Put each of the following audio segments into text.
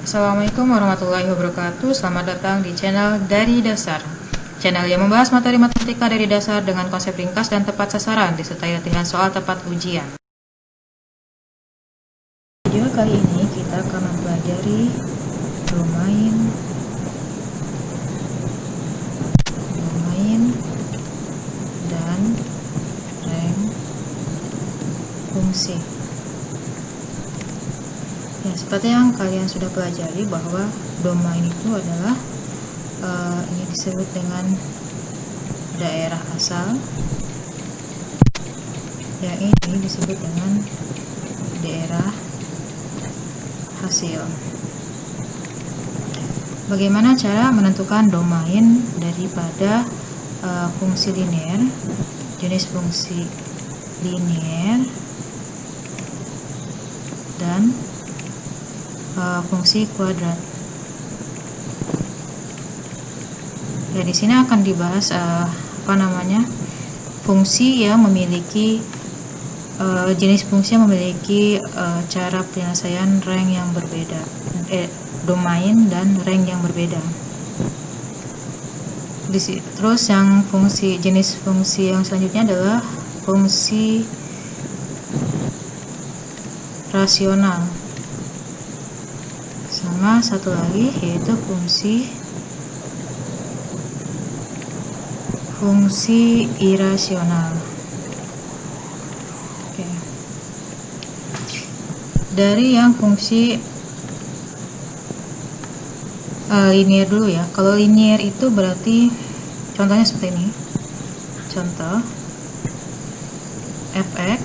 Assalamualaikum warahmatullahi wabarakatuh. Selamat datang di channel Dari Dasar, channel yang membahas materi matematika dari dasar dengan konsep ringkas dan tepat sasaran, disertai latihan soal tepat ujian. Video kali ini kita akan mempelajari domain dan rang fungsi. Ya, seperti yang kalian sudah pelajari bahwa domain itu adalah ini disebut dengan daerah asal, yang ini disebut dengan daerah hasil. Bagaimana cara menentukan domain daripada fungsi linear, jenis fungsi linear, dan fungsi kuadrat. Ya, di sini akan dibahas fungsi yang memiliki jenis fungsi yang memiliki cara penyelesaian rang yang berbeda, domain dan rang yang berbeda. Terus yang jenis fungsi yang selanjutnya adalah fungsi rasional, sama satu lagi yaitu fungsi irasional. Oke. Dari yang fungsi linear dulu ya. Kalau linear itu berarti contohnya seperti ini. Contoh fx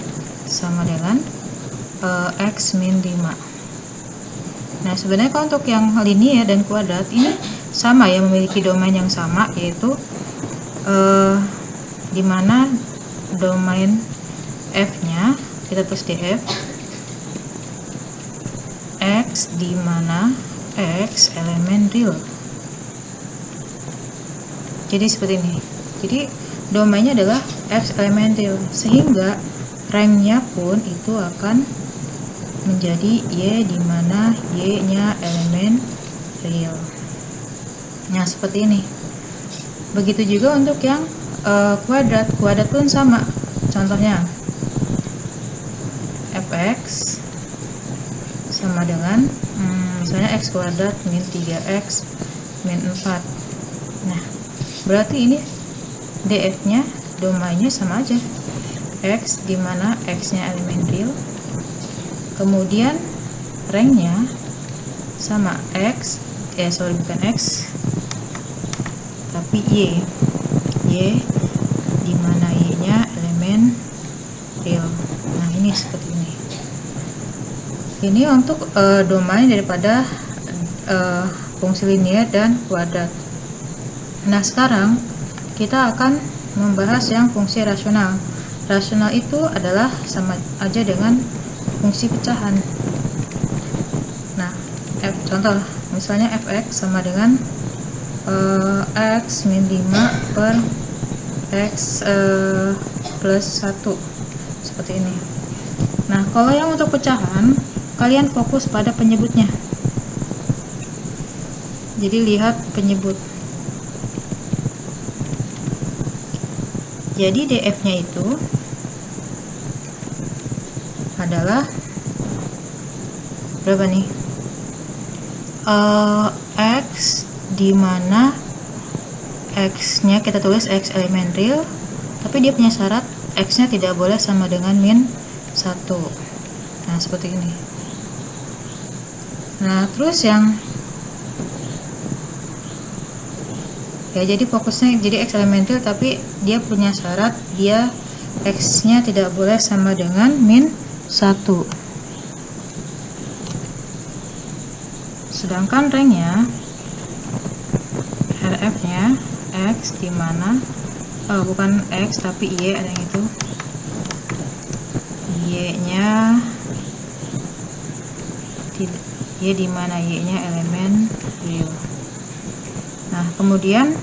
sama dengan x min 5. Nah, sebenarnya kalau untuk yang linear dan kuadrat ini sama ya, memiliki domain yang sama, yaitu dimana domain f-nya kita tulis df x, dimana x elemen real. Jadi seperti ini. Jadi domainnya adalah x elemen real, sehingga rangnya pun itu akan menjadi y, dimana y-nya elemen real. Nah, seperti ini. Begitu juga untuk yang kuadrat pun sama. Contohnya fx sama dengan misalnya x kuadrat min 3x min 4. Nah, berarti ini df-nya, domainnya sama aja, x dimana x-nya elemen real, kemudian rangnya sama bukan x tapi y dimana y-nya elemen real. Nah, ini seperti ini. Ini untuk domain daripada fungsi linear dan kuadrat. Nah, sekarang kita akan membahas yang fungsi rasional. Rasional itu adalah sama aja dengan fungsi pecahan. Nah, contoh misalnya fx sama dengan x min 5 per x plus 1, seperti ini. Nah, kalau yang untuk pecahan, kalian fokus pada penyebutnya. Jadi lihat penyebut. Jadi df-nya itu adalah berapa nih? X dimana x-nya kita tulis x elemen real, tapi dia punya syarat x-nya tidak boleh sama dengan min 1. Nah, seperti ini. Nah, terus yang ya, jadi fokusnya jadi x elemen real, tapi dia punya syarat dia x-nya tidak boleh sama dengan min 1. Sedangkan rangnya, rf-nya x dimana bukan x tapi y, ada yang itu, y-nya y dimana y-nya elemen real. Nah, kemudian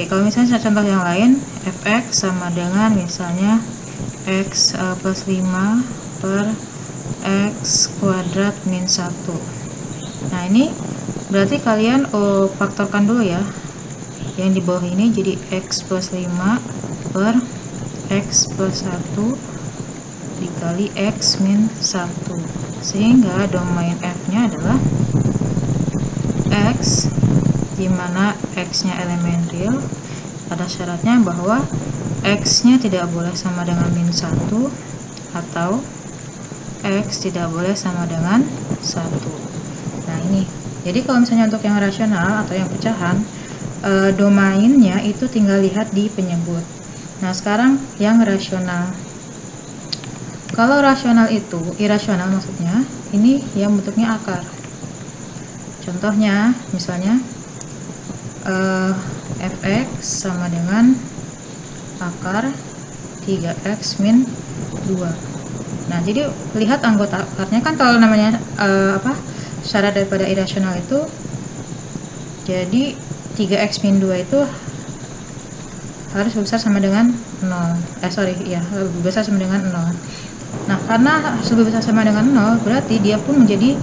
kalau misalnya contoh yang lain, fx sama dengan misalnya x plus 5 per X kuadrat min 1. Nah ini berarti kalian faktorkan dulu ya, yang di bawah ini jadi X plus 5 per X plus 1 dikali X min 1, sehingga domain F nya adalah X, dimana X nya elemen real. Pada syaratnya bahwa X nya tidak boleh sama dengan min 1 atau X tidak boleh sama dengan 1. Nah ini, jadi kalau misalnya untuk yang rasional atau yang pecahan, domainnya itu tinggal lihat di penyebut. Nah sekarang yang rasional. Kalau rasional itu, irasional maksudnya, ini yang bentuknya akar. Contohnya, misalnya fx sama dengan akar 3x min 2. Nah, jadi lihat anggota akarnya kan, kalau namanya syarat daripada irasional itu, jadi 3x min 2 itu harus besar sama dengan 0. Lebih besar sama dengan 0. Nah, karena harus lebih besar sama dengan 0, berarti dia pun menjadi,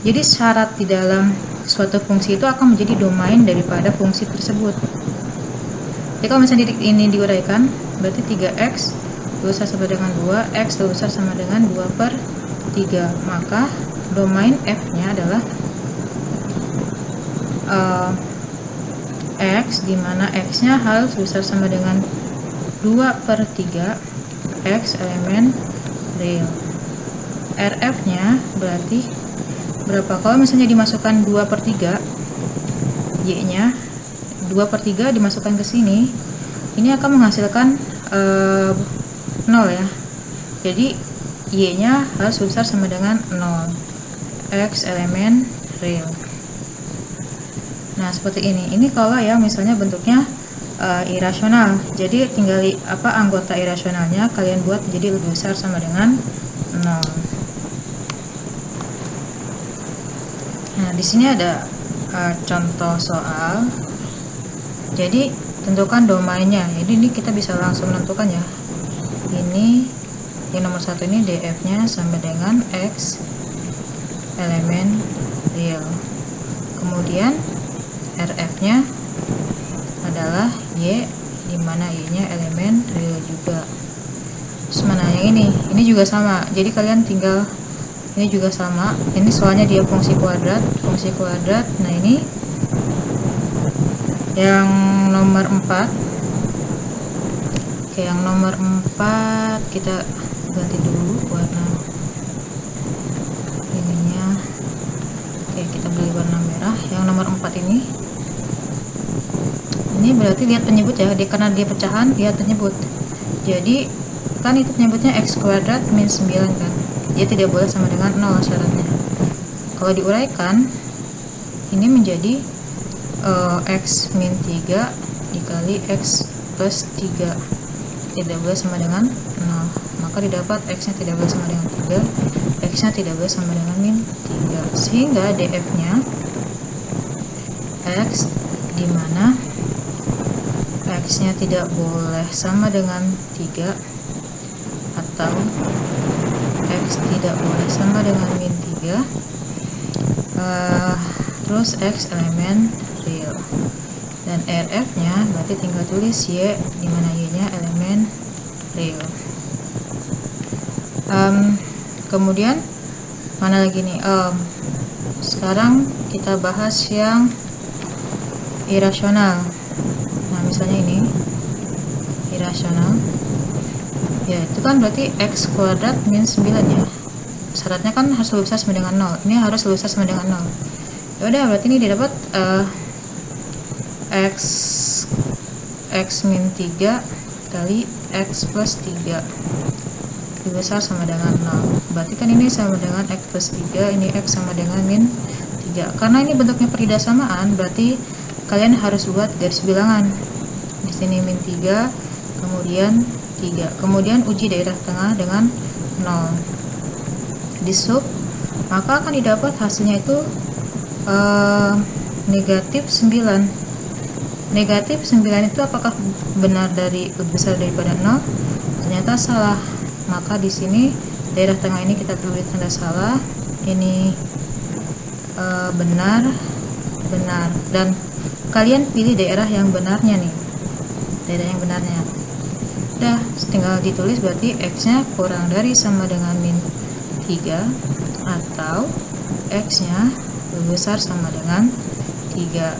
jadi syarat di dalam suatu fungsi itu akan menjadi domain daripada fungsi tersebut. Jadi kalau misalnya titik ini diuraikan, berarti 3x lebih besar sama dengan 2, x lebih besar sama dengan 2/3. Maka domain f-nya adalah x, dimana x-nya harus besar sama dengan 2/3 x elemen real. RF-nya berarti berapa? Kalau misalnya dimasukkan 2/3, y-nya 2/3 dimasukkan ke sini, ini akan menghasilkan 0 ya. Jadi y-nya harus besar sama dengan 0 x elemen real. Nah seperti ini. Ini kalau yang misalnya bentuknya irasional, jadi tinggal anggota irasionalnya kalian buat jadi lebih besar sama dengan 0. Nah di sini ada contoh soal. Jadi tentukan domainnya. Jadi ini kita bisa langsung menentukan ya. Ini yang nomor 1 ini df-nya sama dengan x elemen real. Kemudian rf-nya adalah y, dimana y-nya elemen real juga. Terus mana yang ini juga sama. Jadi kalian tinggal, ini juga sama. Ini soalnya dia fungsi kuadrat. Nah ini yang nomor 4. Oke, yang nomor 4 kita ganti dulu warna ininya. Oke, kita beli warna merah. Yang nomor 4 ini berarti lihat penyebut ya, karena dia pecahan, lihat penyebut. Jadi kan itu penyebutnya x kuadrat min 9 kan, dia tidak boleh sama dengan 0 syaratnya. Kalau diuraikan, ini menjadi x min 3 dikali x plus 3, tidak boleh sama dengan 0. Maka didapat x nya tidak boleh sama dengan 3, x nya tidak boleh sama dengan min 3, sehingga df nya x, dimana x nya tidak boleh sama dengan 3 atau x tidak boleh sama dengan min 3, terus x elemen real. Dan rf nya berarti tinggal tulis y, dimana y nya elemen real. Kemudian mana lagi nih? Sekarang kita bahas yang irasional. Nah misalnya ini irasional ya, itu kan berarti x kuadrat min 9 ya. Syaratnya kan harus lebih besar sama dengan 0. Ini harus lebih besar sama dengan 0. Ya udah, berarti ini didapat x min 3 kali x plus 3 lebih besar sama dengan 0. Berarti kan ini sama dengan x plus 3, ini x sama dengan min 3. Karena ini bentuknya peridasamaan, berarti kalian harus buat garis bilangan. Di sini min 3, kemudian 3, kemudian uji daerah tengah dengan 0, di sub, maka akan didapat hasilnya itu negatif 9. Negatif 9 itu apakah benar lebih besar daripada 0? Ternyata salah. Maka di sini daerah tengah ini kita beri tanda salah, ini benar, dan kalian pilih daerah yang benarnya nih, daerah yang benarnya. Udah, tinggal ditulis berarti x nya kurang dari sama dengan min 3 atau x nya lebih besar sama dengan 3.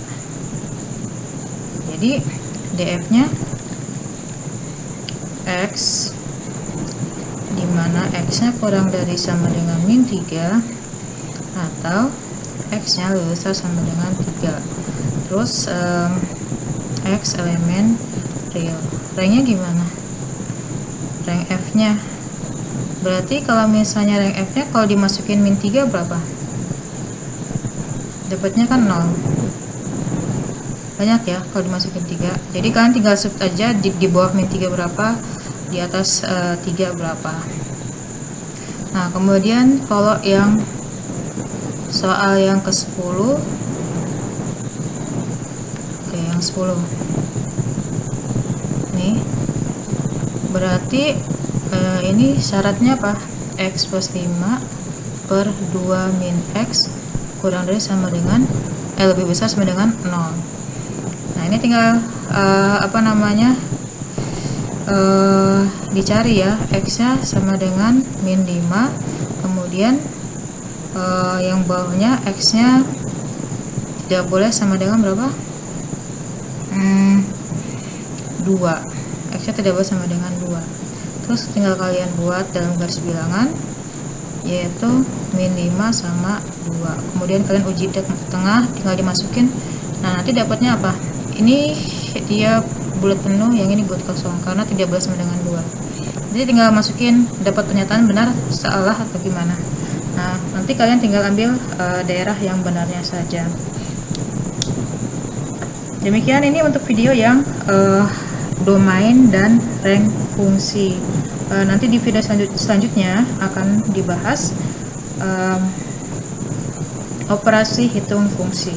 Jadi df nya x dimana x nya kurang dari sama dengan min 3 atau x nya lebih besar sama dengan 3. Terus x elemen real. Ranknya gimana? Rank f nya berarti kalau misalnya rank f nya kalau dimasukin min 3 berapa? Dapatnya kan 0. Banyak ya kalau dimasukin 3. Jadi kalian tinggal sub aja di bawah min 3 berapa, di atas 3 berapa. Nah, kemudian kalau yang soal yang ke-10, oke, yang 10 nih, berarti ini syaratnya apa? X plus 5 per 2 min x kurang dari sama dengan lebih besar sama dengan 0. Nah, ini tinggal dicari ya, x nya sama dengan min 5, kemudian yang bawahnya x nya tidak boleh sama dengan berapa? 2. X nya tidak boleh sama dengan 2. Terus tinggal kalian buat dalam garis bilangan, yaitu min 5 sama 2. Kemudian kalian uji tengah, tinggal dimasukin. Nah, nanti dapatnya apa? Ini dia bulat penuh, yang ini bulat kosong, karena tidak boleh sama dengan 2. Jadi tinggal masukin, dapat pernyataan benar, salah, atau gimana. Nah, nanti kalian tinggal ambil daerah yang benarnya saja. Demikian ini untuk video yang domain dan rank fungsi. Nanti di video selanjutnya akan dibahas operasi hitung fungsi.